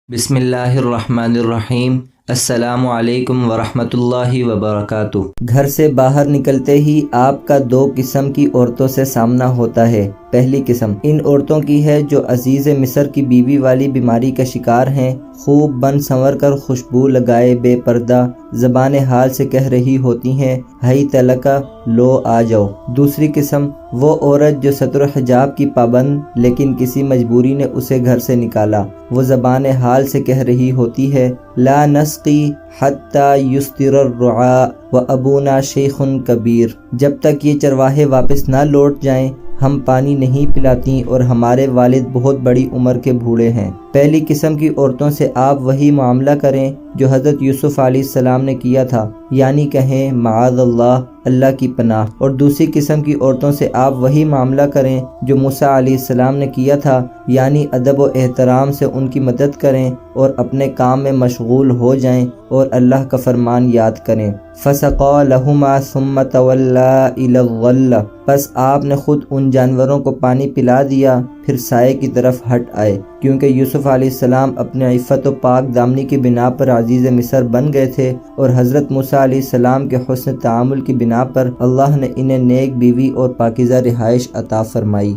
بسم اللہ الرحمن الرحیم۔ السلام علیکم ورحمۃ اللہ وبرکاتہ۔ گھر سے باہر نکلتے ہی آپ کا دو قسم کی عورتوں سے سامنا ہوتا ہے۔ پہلی قسم ان عورتوں کی ہے جو عزیز مصر کی بیوی والی بیماری کا شکار ہیں، خوب بن سنور کر خوشبو لگائے بے پردہ زبان حال سے کہہ رہی ہوتی ہیں، ہئی تلکا لو آ جاؤ۔ دوسری قسم وہ عورت جو ستر حجاب کی پابند لیکن کسی مجبوری نے اسے گھر سے نکالا، وہ زبان حال سے کہہ رہی ہوتی ہے، لا نسقی حتی یستر الرعاء وابونا شیخ کبیر، جب تک یہ چرواہے واپس نہ لوٹ جائیں ہم پانی نہیں پلاتی اور ہمارے والد بہت بڑی عمر کے بوڑھے ہیں۔ پہلی قسم کی عورتوں سے آپ وہی معاملہ کریں جو حضرت یوسف علیہ السلام نے کیا تھا، یعنی کہیں معاذ اللہ، اللہ کی پناہ۔ اور دوسری قسم کی عورتوں سے آپ وہی معاملہ کریں جو موسیٰ علیہ السلام نے کیا تھا، یعنی ادب و احترام سے ان کی مدد کریں اور اپنے کام میں مشغول ہو جائیں اور اللہ کا فرمان یاد کریں۔ فَسَقَىٰ لَهُمَا ثُمَّ تَوَلَّىٰ إِلَى الظِّلِّ، پس آپ نے خود ان جانوروں کو پانی پلا دیا، پھر سائے کی طرف ہٹ آئے، کیونکہ یوسف علیہ السلام اپنے عفت و پاک دامنی کی بنا پر عزیز مصر بن گئے تھے، اور حضرت موسیٰ علیہ السلام کے حسن تعامل کی بنا پر اللہ نے انہیں نیک بیوی اور پاکیزہ رہائش عطا فرمائی۔